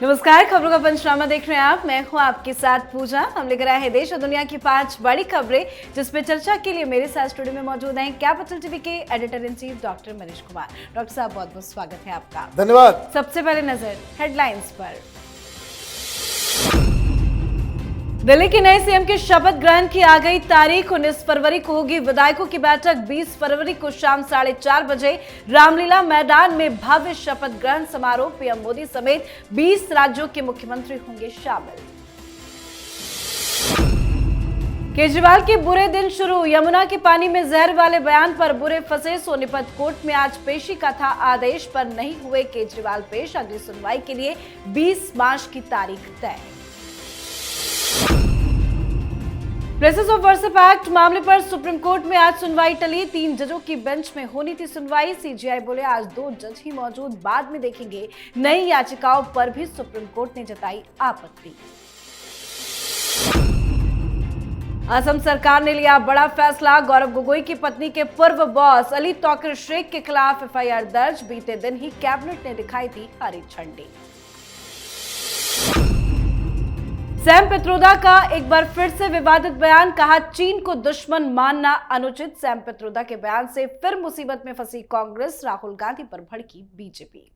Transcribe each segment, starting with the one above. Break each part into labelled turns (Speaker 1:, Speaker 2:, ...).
Speaker 1: नमस्कार, खबरों का पंचनामा देख रहे हैं आप। मैं हूं आपके साथ पूजा। हम लेकर आए हैं देश और दुनिया की 5 बड़ी खबरें, जिसमें चर्चा के लिए मेरे साथ स्टूडियो में मौजूद हैं कैपिटल टीवी के editor in chief doctor Manish Kumar. Doctor साहब, बहुत बहुत स्वागत है आपका।
Speaker 2: धन्यवाद।
Speaker 1: सबसे पहले नजर हेडलाइंस पर। दिल्ली के नए सीएम के शपथ ग्रहण की आ गई तारीख। 19 फरवरी को होगी विधायकों की बैठक। 20 फरवरी को शाम 4:30 बजे रामलीला मैदान में भव्य शपथ ग्रहण समारोह। पीएम मोदी समेत 20 राज्यों के मुख्यमंत्री होंगे शामिल। केजरीवाल के बुरे दिन शुरू। यमुना के पानी में जहर वाले बयान पर बुरे फंसे। सोनीपत कोर्ट में आज पेशी का था आदेश, पर नहीं हुए केजरीवाल पेश। अगली सुनवाई के लिए 20 मार्च की तारीख तय। प्रेसेस ऑफ व्हाट्सएप एक्ट मामले पर सुप्रीम कोर्ट में आज सुनवाई टली। 3 जजों की बेंच में होनी थी सुनवाई। सीजेआई बोले आज 2 जज ही मौजूद, बाद में देखेंगे। नई याचिकाओं पर भी सुप्रीम कोर्ट ने जताई आपत्ति। असम सरकार ने लिया बड़ा फैसला। गौरव गोगोई की पत्नी के पूर्व बॉस अली तौकीर शेख के खिलाफ एफआईआर दर्ज। बीते दिन ही कैबिनेट ने दिखाई थी हरी झंडी। सैम पित्रोदा का एक बार फिर से विवादित बयान। कहा चीन को दुश्मन मानना अनुचित। सैम पित्रोदा के बयान से फिर मुसीबत में फंसी कांग्रेस। राहुल गांधी पर भड़की बीजेपी।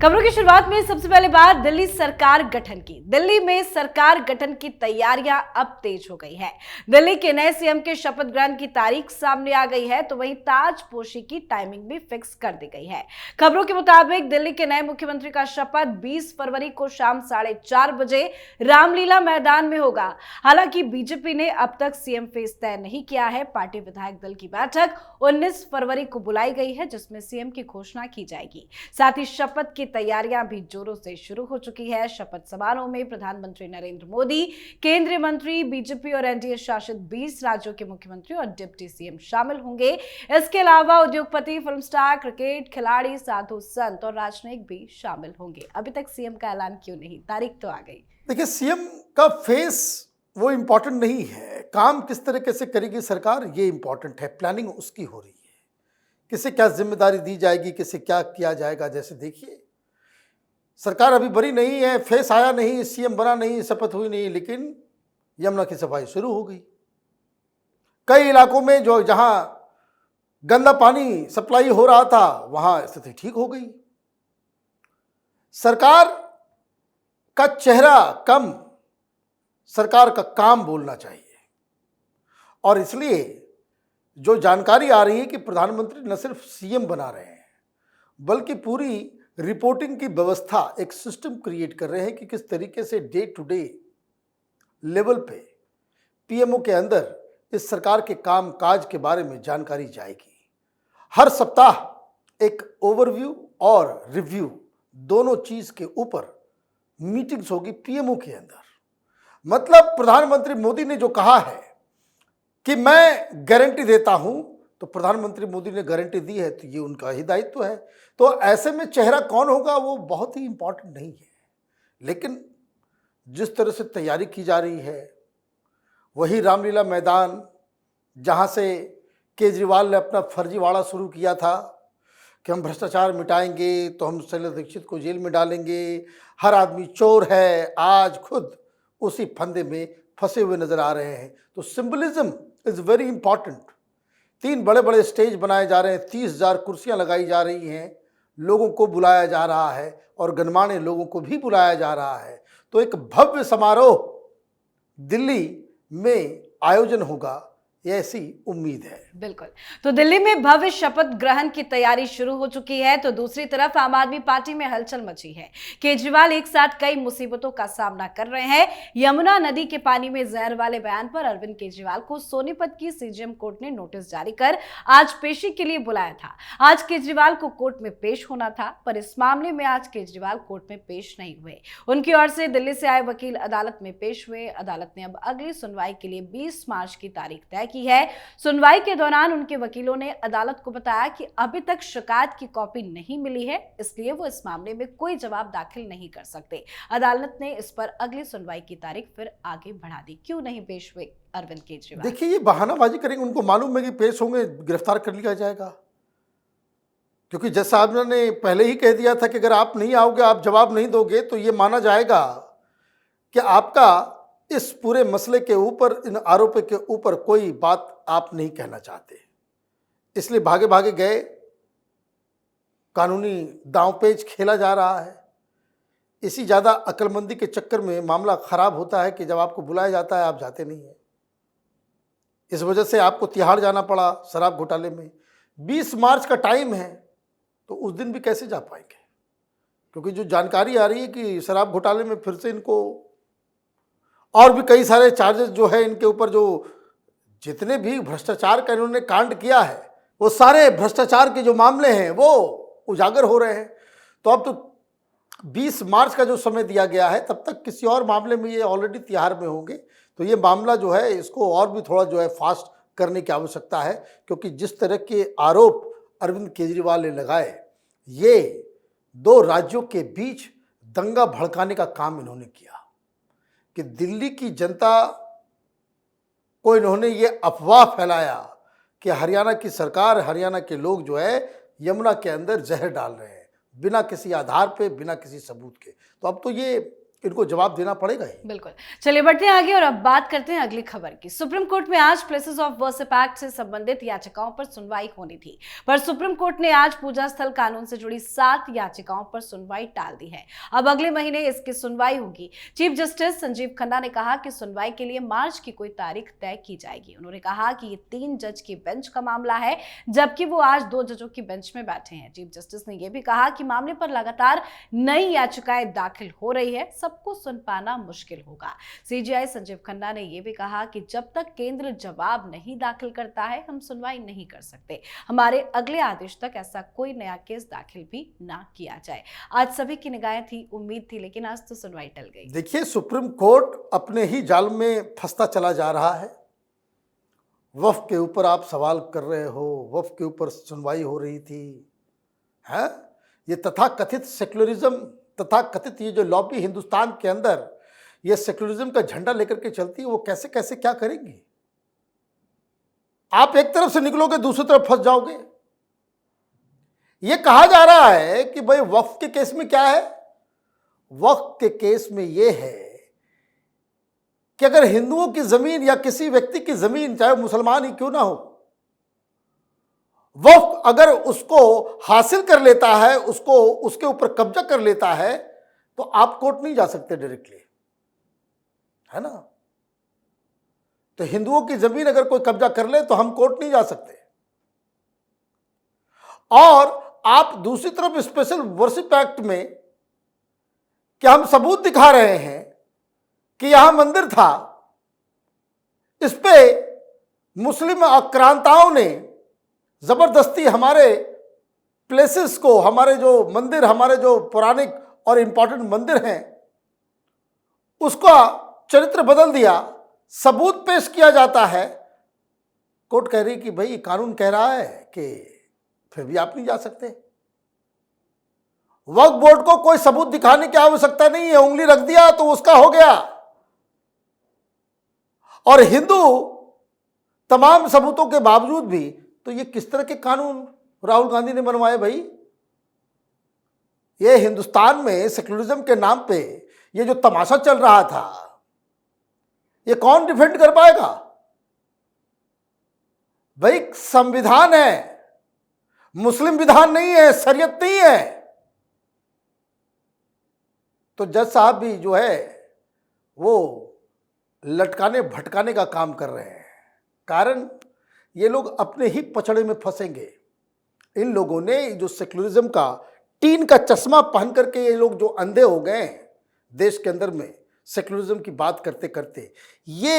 Speaker 1: खबरों की शुरुआत में सबसे पहले बात दिल्ली सरकार गठन की। दिल्ली में सरकार गठन की तैयारियां अब तेज हो गई हैं। दिल्ली के नए सीएम के शपथ ग्रहण की तारीख सामने आ गई है, तो वहीं ताजपोशी की टाइमिंग भी फिक्स कर दी गई है। खबरों के मुताबिक दिल्ली के नए मुख्यमंत्री का शपथ 20 फरवरी को शाम 4:30 बजे रामलीला मैदान में होगा। हालांकि बीजेपी ने अब तक सीएम फेस तय नहीं किया है। पार्टी विधायक दल की बैठक 19 फरवरी को बुलाई गई है, जिसमें सीएम की घोषणा की जाएगी। साथ ही शपथ की तैयारियां भी जोरों से शुरू हो चुकी है। शपथ समारोह में प्रधानमंत्री नरेंद्र मोदी, केंद्रीय मंत्री, बीजेपी और एनडीए शासित 20 राज्यों के मुख्यमंत्री और डिप्टी सीएम शामिल होंगे। इसके अलावा उद्योगपति, फिल्म स्टार, क्रिकेट खिलाड़ी, साधु संत और राजनयिक भी शामिल होंगे। अभी तक सीएम का ऐलान क्यों नहीं? तारीख तो आ गई।
Speaker 2: देखिए, सीएम का फेस वो इम्पोर्टेंट नहीं है, काम किस तरीके से करेगी सरकार ये इम्पोर्टेंट है। प्लानिंग उसकी हो रही है, किसे क्या जिम्मेदारी दी जाएगी, किसे क्या किया जाएगा। जैसे देखिए, सरकार अभी बनी नहीं है, फेस आया नहीं, सीएम बना नहीं, शपथ हुई नहीं, लेकिन यमुना की सफाई शुरू हो गई। कई इलाकों में जहां गंदा पानी सप्लाई हो रहा था, वहां स्थिति ठीक हो गई। सरकार का चेहरा कम, सरकार का काम बोलना चाहिए। और इसलिए जो जानकारी आ रही है कि प्रधानमंत्री न सिर्फ सीएम बना रहे हैं, बल्कि पूरी रिपोर्टिंग की व्यवस्था, एक सिस्टम क्रिएट कर रहे हैं कि किस तरीके से डे टू डे लेवल पे पीएमओ के अंदर इस सरकार के काम काज के बारे में जानकारी जाएगी। हर सप्ताह एक ओवरव्यू और रिव्यू, दोनों चीज के ऊपर मीटिंग्स होगी पीएमओ के अंदर। मतलब प्रधानमंत्री मोदी ने जो कहा है कि मैं गारंटी देता हूं, तो प्रधानमंत्री मोदी ने गारंटी दी है, तो ये उनका ही दायित्व है। तो ऐसे में चेहरा कौन होगा वो बहुत ही इंपॉर्टेंट नहीं है, लेकिन जिस तरह से तैयारी की जा रही है, वही रामलीला मैदान जहां से केजरीवाल ने अपना फर्जीवाड़ा शुरू किया था कि हम भ्रष्टाचार मिटाएंगे, तो हम शैलेंद्र दीक्षित को जेल में डालेंगे, हर आदमी चोर है, आज खुद उसी फंदे में फंसे हुए नजर आ रहे हैं। तो सिंबलिज्म इज वेरी इंपॉर्टेंट। 3 बड़े बड़े स्टेज बनाए जा रहे हैं, 30,000 कुर्सियां लगाई जा रही हैं, लोगों को बुलाया जा रहा है और गणमान्य लोगों को भी बुलाया जा रहा है। तो एक भव्य समारोह दिल्ली में आयोजन होगा, ये ऐसी उम्मीद है।
Speaker 1: बिल्कुल। तो दिल्ली में भव्य शपथ ग्रहण की तैयारी शुरू हो चुकी है, तो दूसरी तरफ आम आदमी पार्टी में हलचल मची है। केजरीवाल एक साथ कई मुसीबतों का सामना कर रहे हैं। यमुना नदी के पानी में जहर वाले बयान पर अरविंद केजरीवाल को सोनीपत की सीजेएम कोर्ट ने नोटिस जारी कर आज पेशी के लिए बुलाया था। आज केजरीवाल को कोर्ट में पेश होना था, पर इस मामले में आज केजरीवाल कोर्ट में पेश नहीं हुए। उनकी ओर से दिल्ली से आए वकील अदालत में पेश हुए। अदालत ने अब अगली सुनवाई के लिए 20 मार्च की तारीख तय की है। सुनवाई के दौरान उनके वकीलों ने अदालत को बताया कि अभी तक शिकायत की कॉपी नहीं मिली है, इसलिए वो इस मामले में कोई जवाब दाखिल नहीं कर सकते। अदालत ने इस पर अगली सुनवाई की तारीख फिर आगे बढ़ा दी। क्यों नहीं पेश हुए अरविंद केजरीवाल?
Speaker 2: देखिए, ये बहानाबाजी करेंगे, उनको मालूम है कि पेश होंगे, गिरफ्तार कर लिया जाएगा। क्योंकि जज साहब ने पहले ही कह दिया था कि अगर आप नहीं आओगे, आप जवाब नहीं दोगे, तो ये माना जाएगा कि आपका इस पूरे मसले के ऊपर, इन आरोपों के ऊपर कोई बात आप नहीं कहना चाहते। इसलिए भागे भागे गए, कानूनी दांवपेच खेला जा रहा है। इसी ज़्यादा अक्लमंदी के चक्कर में मामला खराब होता है कि जब आपको बुलाया जाता है आप जाते नहीं हैं। इस वजह से आपको तिहाड़ जाना पड़ा शराब घोटाले में। 20 मार्च का टाइम है, तो उस दिन भी कैसे जा पाएंगे? क्योंकि जो जानकारी आ रही है कि शराब घोटाले में फिर से इनको और भी कई सारे चार्जेस जो है इनके ऊपर, जो जितने भी भ्रष्टाचार का इन्होंने कांड किया है, वो सारे भ्रष्टाचार के जो मामले हैं वो उजागर हो रहे हैं। तो अब तो 20 मार्च का जो समय दिया गया है, तब तक किसी और मामले में ये ऑलरेडी तिहाड़ में होंगे। तो ये मामला जो है, इसको और भी थोड़ा जो है फास्ट करने की आवश्यकता है, क्योंकि जिस तरह के आरोप अरविंद केजरीवाल ने लगाए, ये 2 राज्यों के बीच दंगा भड़काने का काम इन्होंने किया कि दिल्ली की जनता को इन्होंने ये अफवाह फैलाया कि हरियाणा की सरकार, हरियाणा के लोग जो है यमुना के अंदर जहर डाल रहे हैं बिना किसी आधार पे, बिना किसी सबूत के। तो अब तो ये इनको जवाब देना पड़ेगा ही।
Speaker 1: बिल्कुल। चलिए बढ़ते हैं आगे और अब बात करते हैं अगली खबर की। सुप्रीम कोर्ट में आज प्लेसेस ऑफ वर्शिप एक्ट से संबंधित याचिकाओं पर सुनवाई होनी थी, पर सुप्रीम कोर्ट ने आज पूजा स्थल कानून से जुड़ी 7 याचिकाओं पर सुनवाई टाल दी है। अब अगले महीने इसकी सुनवाई होगी। चीफ जस्टिस संजीव खन्ना ने कहा कि सुनवाई के लिए मार्च की कोई तारीख तय की जाएगी। उन्होंने कहा कि ये 3 जज की बेंच का मामला है, जबकि वो आज 2 जजों की बेंच में बैठे हैं। चीफ जस्टिस ने यह भी कहा कि मामले पर लगातार नई याचिकाएं दाखिल हो रही है, सबको सुन पाना मुश्किल होगा। सीजेआई संजीव खन्ना ने यह भी कहा कि जब तक केंद्र जवाब नहीं दाखिल करता है, हम सुनवाई नहीं कर सकते। हमारे अगले आदेश तक ऐसा कोई नया केस दाखिल भी ना किया जाए। आज सभी की निगाहें थी, उम्मीद थी, लेकिन आज तो सुनवाई टल गई।
Speaker 2: देखिए, सुप्रीम कोर्ट अपने ही जाल में फंसता चला जा रहा है। वक्फ के ऊपर आप सवाल कर रहे हो, वक्फ के ऊपर सुनवाई हो रही थी, है? ये तथाकथित सेक्युलरिज्म, तथाकथित ये जो लॉबी हिंदुस्तान के अंदर ये सेक्युलरिज्म का झंडा लेकर के चलती है, वो कैसे कैसे क्या करेंगी? आप एक तरफ से निकलोगे, दूसरी तरफ फंस जाओगे। ये कहा जा रहा है कि भाई वक्फ के केस में क्या है? वक्फ के केस में ये है कि अगर हिंदुओं की जमीन या किसी व्यक्ति की जमीन, चाहे मुसलमान ही क्यों ना हो, वक्फ अगर उसको हासिल कर लेता है, उसको उसके ऊपर कब्जा कर लेता है, तो आप कोर्ट नहीं जा सकते डायरेक्टली, है ना? तो हिंदुओं की जमीन अगर कोई कब्जा कर ले तो हम कोर्ट नहीं जा सकते। और आप दूसरी तरफ स्पेशल वर्शिप एक्ट में कि हम सबूत दिखा रहे हैं कि यहां मंदिर था, इस पे मुस्लिम आक्रांताओं ने जबरदस्ती हमारे प्लेसेस को, हमारे जो मंदिर, हमारे जो पौराणिक और इंपॉर्टेंट मंदिर हैं, उसका चरित्र बदल दिया। सबूत पेश किया जाता है, कोर्ट कह रही कि भाई कानून कह रहा है कि फिर भी आप नहीं जा सकते। वक्फ बोर्ड को कोई सबूत दिखाने की आवश्यकता नहीं है, उंगली रख दिया तो उसका हो गया। और हिंदू तमाम सबूतों के बावजूद भी, तो ये किस तरह के कानून राहुल गांधी ने बनवाए भाई? ये हिंदुस्तान में सेक्युलरिज्म के नाम पे ये जो तमाशा चल रहा था, ये कौन डिफेंड कर पाएगा भाई? संविधान है, मुस्लिम विधान नहीं है, शरीयत नहीं है। तो जज साहब भी जो है वो लटकाने भटकाने का काम कर रहे हैं। कारण ये लोग अपने ही पचड़े में फंसेंगे। इन लोगों ने जो सेक्युलरिज्म का टीन का चश्मा पहन करके ये लोग जो अंधे हो गए हैं देश के अंदर में सेक्युलरिज्म की बात करते करते, ये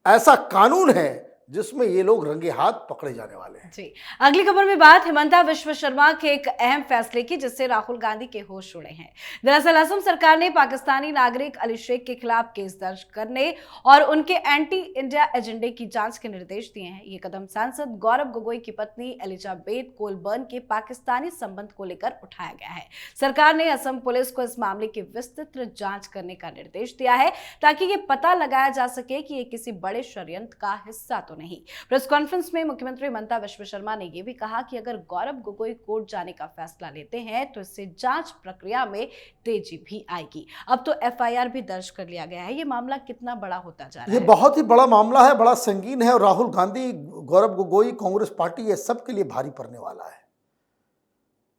Speaker 2: ऐसा कानून है जिसमें ये लोग रंगे हाथ पकड़े जाने वाले हैं।
Speaker 1: जी, अगली खबर में बात हिमंता विश्व शर्मा के एक अहम फैसले की, जिससे राहुल गांधी के होश उड़े हैं। दरअसल असम सरकार ने पाकिस्तानी नागरिक अली शेख के खिलाफ केस दर्ज करने और उनके एंटी इंडिया एजेंडे की जांच के निर्देश दिए हैं। ये कदम सांसद गौरव गोगोई की पत्नी एलिजाबेथ कोलबर्न के पाकिस्तानी संबंध को लेकर उठाया गया है। सरकार ने असम पुलिस को इस मामले की विस्तृत जांच करने का निर्देश दिया है, ताकि ये पता लगाया जा सके कि ये किसी बड़े षड्यंत्र का हिस्सा तो नहीं। प्रेस कॉन्फ्रेंस में मुख्यमंत्री ममता विश्व शर्मा ने यह भी कहा कि अगर गौरव गोगोई कोर्ट जाने का फैसला लेते हैं तो इससे जांच प्रक्रिया में तेजी भी आएगी। अब तो एफआईआर भी दर्ज कर लिया गया है। ये मामला कितना बड़ा होता जा रहा है?
Speaker 2: ये बहुत ही बड़ा मामला है, बड़ा संगीन है, और राहुल गांधी, गौरव गोगोई, कांग्रेस पार्टी, ये सब के लिए भारी पड़ने वाला है।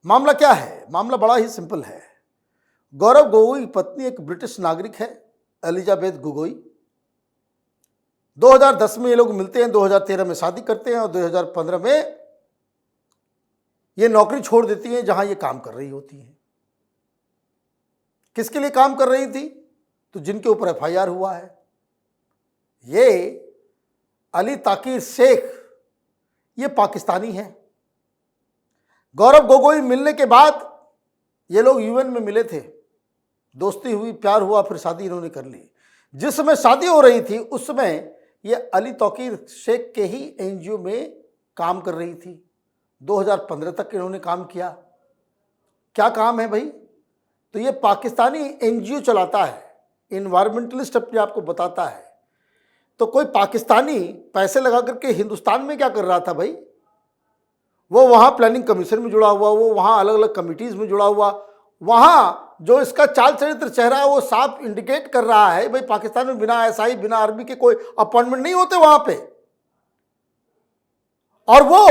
Speaker 2: मामला क्या है? मामला बड़ा ही सिंपल है। गौरव गोगोई की पत्नी एक ब्रिटिश नागरिक है, एलिजाबेथ गोगोई। 2010 में ये लोग मिलते हैं, 2013 में शादी करते हैं और 2015 में ये नौकरी छोड़ देती हैं जहां ये काम कर रही होती हैं। किसके लिए काम कर रही थी? तो जिनके ऊपर एफआईआर हुआ है। ये अली ताकिर शेख, ये पाकिस्तानी है। गौरव गोगोई मिलने के बाद ये लोग यूएन में मिले थे, दोस्ती हुई, प्यार हुआ, फिर शादी इन्होंने कर ली। जिस समय शादी हो रही थी उस समय ये अली ताकिर शेख के ही एनजीओ में काम कर रही थी। 2015 तक इन्होंने काम किया। क्या काम है भाई? तो ये पाकिस्तानी एनजीओ चलाता है, इन्वायरमेंटलिस्ट अपने आप को बताता है। तो कोई पाकिस्तानी पैसे लगा करके हिंदुस्तान में क्या कर रहा था भाई? वो वहाँ प्लानिंग कमीशन में जुड़ा हुआ, वो वहाँ अलग अलग कमिटीज़ में जुड़ा हुआ, वहाँ जो इसका चाल चरित्र चेहरा है वो साफ इंडिकेट कर रहा है भाई पाकिस्तान में बिना एसआई, बिना आर्मी के कोई अपॉइंटमेंट नहीं होते वहाँ पे। और वो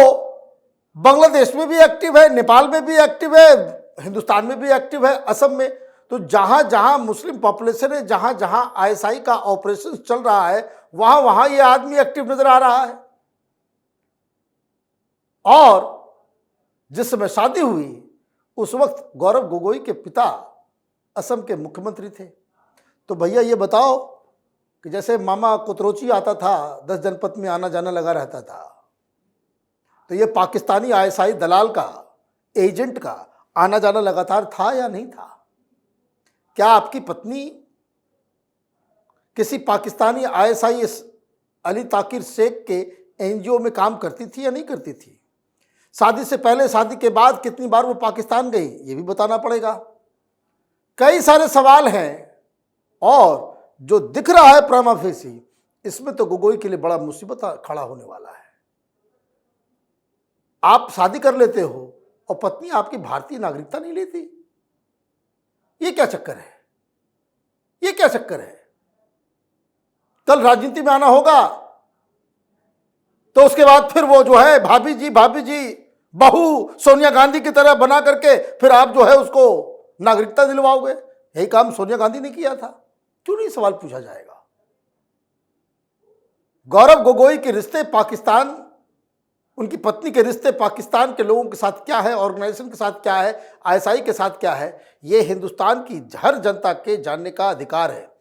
Speaker 2: बांग्लादेश में भी एक्टिव है, नेपाल में भी एक्टिव है, हिंदुस्तान में भी एक्टिव है, असम में। तो जहाँ जहाँ मुस्लिम पॉपुलेशन है, जहाँ जहाँ आईएसआई का ऑपरेशन चल रहा है, वहाँ वहाँ ये आदमी एक्टिव नजर आ रहा है। और जिस समय शादी हुई उस वक्त गौरव गोगोई के पिता असम के मुख्यमंत्री थे। तो भैया ये बताओ कि जैसे मामा कुतरोची आता था, 10 जनपद में आना जाना लगा रहता था, तो ये पाकिस्तानी आईएसआई दलाल का, एजेंट का आना जाना लगातार था या नहीं था? क्या आपकी पत्नी किसी पाकिस्तानी आईएसआई अली ताकिर शेख के एनजीओ में काम करती थी या नहीं करती थी? शादी से पहले, शादी के बाद कितनी बार वो पाकिस्तान गई, ये भी बताना पड़ेगा। कई सारे सवाल हैं, और जो दिख रहा है प्रामा फेसी, इसमें तो गोगोई के लिए बड़ा मुसीबत खड़ा होने वाला है। आप शादी कर लेते हो और पत्नी आपकी भारतीय नागरिकता नहीं लेती, ये क्या चक्कर है? ये क्या चक्कर है? कल राजनीति में आना होगा तो उसके बाद फिर वो जो है भाभी जी बहू सोनिया गांधी की तरह बना करके फिर आप जो है उसको नागरिकता दिलवाओगे। यही काम सोनिया गांधी ने किया था। क्यों नहीं सवाल पूछा जाएगा? गौरव गोगोई के रिश्ते पाकिस्तान, उनकी पत्नी के रिश्ते पाकिस्तान के लोगों के साथ क्या है, ऑर्गेनाइजेशन के साथ क्या है, आईएसआई के साथ क्या है, ये हिंदुस्तान की हर जनता के जानने का अधिकार है।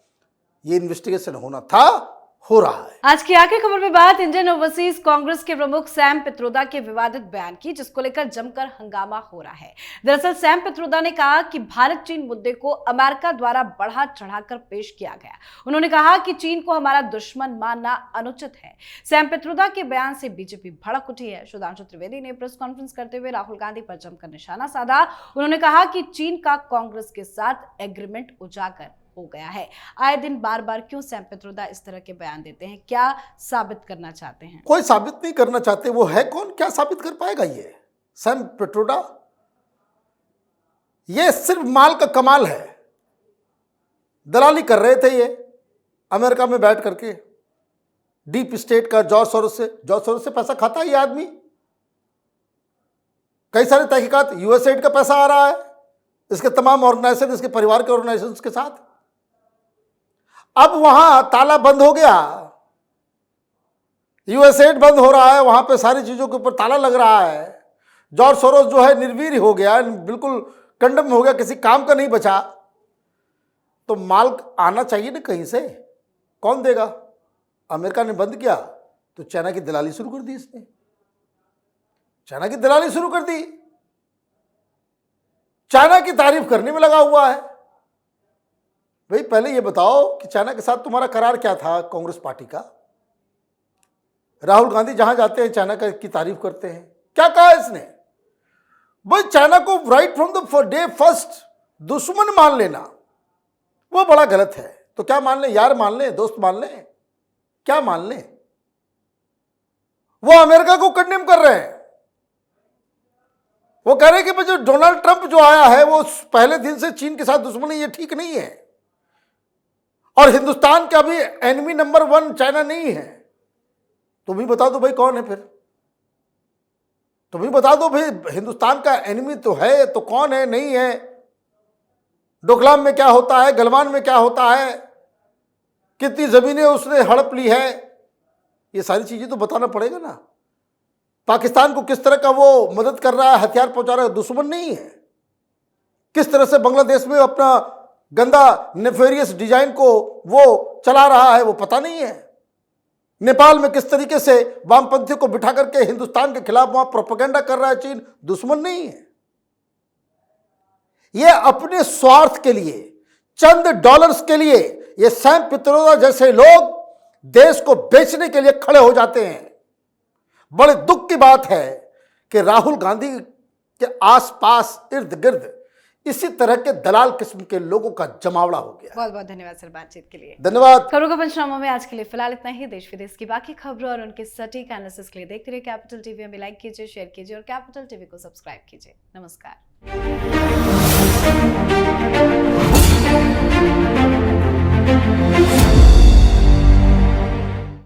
Speaker 2: ये इन्वेस्टिगेशन होना था, हो रहा है।
Speaker 1: आज की आखिरी खबर में बात इंडियन ओवरसीज कांग्रेस के प्रमुख सैम पित्रोदा के विवादित बयान की, जिसको लेकर जमकर हंगामा हो रहा है। दरअसल सैम पित्रोदा ने कहा कि भारत चीन मुद्दे को अमेरिका द्वारा बढ़ा चढ़ाकर पेश किया गया। उन्होंने कहा कि चीन को हमारा दुश्मन मानना अनुचित है। सैम पित्रोदा के बयान से बीजेपी भड़क उठी है। सुधांशु त्रिवेदी ने प्रेस कॉन्फ्रेंस करते हुए राहुल गांधी पर जमकर निशाना साधा। उन्होंने कहा कि चीन का कांग्रेस के साथ एग्रीमेंट उजागर हो गया है। आए दिन बार बार क्यों सैम पित्रोदा इस तरह के बयान देते हैं? क्या साबित करना चाहते हैं?
Speaker 2: कोई साबित नहीं करना चाहते। वो है कौन? क्या साबित कर पाएगा ये सैम पित्रोदा? ये सिर्फ माल का कमाल है। दलाली कर रहे थे ये अमेरिका में बैठ करके, डीप स्टेट का, जॉर्ज सोरोस से पैसा खाता है ये आदमी। कई सारे तहकीकात, यूएसएड का पैसा आ रहा है इसके तमाम ऑर्गेनाइजेशन, इसके परिवार के ऑर्गेनाइजेशन के साथ। अब वहां ताला बंद हो गया, यूएसएड बंद हो रहा है, वहां पे सारी चीजों के ऊपर ताला लग रहा है। जॉर्ज सोरोस जो है निर्वीर हो गया, बिल्कुल कंडम हो गया, किसी काम का नहीं बचा। तो माल आना चाहिए ना कहीं से, कौन देगा? अमेरिका ने बंद किया तो चाइना की दलाली शुरू कर दी इसने, चाइना की दलाली शुरू कर दी, चाइना की तारीफ करने में लगा हुआ है। भाई पहले ये बताओ कि चाइना के साथ तुम्हारा करार क्या था कांग्रेस पार्टी का? राहुल गांधी जहां जाते हैं चाइना की तारीफ करते हैं। क्या कहा इसने? भाई चाइना को right from the day first दुश्मन मान लेना वो बड़ा गलत है। तो क्या मान लें? यार मान लें, दोस्त मान लें, क्या मान लें? वो अमेरिका को कंडेम कर रहे हैं। वो कह रहे हैं कि भाई जो डोनाल्ड ट्रंप जो आया है वो पहले दिन से चीन के साथ दुश्मनी, ये ठीक नहीं है, और हिंदुस्तान का भी एनिमी नंबर 1 चाइना नहीं है। तुम ही बता दो भाई कौन है, फिर तुम ही बता दो भाई, हिंदुस्तान का एनिमी तो है तो कौन है, नहीं है। डोकलाम में क्या होता है, गलवान में क्या होता है, कितनी जमीनें उसने हड़प ली है, ये सारी चीजें तो बताना पड़ेगा ना। पाकिस्तान को किस तरह का वो मदद कर रहा है, हथियार पहुंचा रहा है, दुश्मन नहीं है। किस तरह से बांग्लादेश में अपना गंदा नेफेरियस डिजाइन को वो चला रहा है, वो पता नहीं है। नेपाल में किस तरीके से वामपंथियों को बिठा करके हिंदुस्तान के खिलाफ वहां प्रोपेगेंडा कर रहा है चीन, दुश्मन नहीं है। ये अपने स्वार्थ के लिए, चंद डॉलर्स के लिए, ये सैम पित्रोदा जैसे लोग देश को बेचने के लिए खड़े हो जाते हैं। बड़े दुख की बात है कि राहुल गांधी के आसपास इर्द गिर्द इसी तरह के दलाल किस्म के लोगों का जमावड़ा हो गया।
Speaker 1: बहुत बहुत धन्यवाद सर बातचीत के लिए।
Speaker 2: धन्यवाद।
Speaker 1: खबरों का पंचनामा में आज के लिए फिलहाल इतना ही। देश विदेश की बाकी खबरों और उनके सटीक एनालिसिस के लिए देखते रहिए कैपिटल टीवी। हमें लाइक कीजिए, शेयर कीजिए और कैपिटल टीवी को सब्सक्राइब कीजिए। नमस्कार।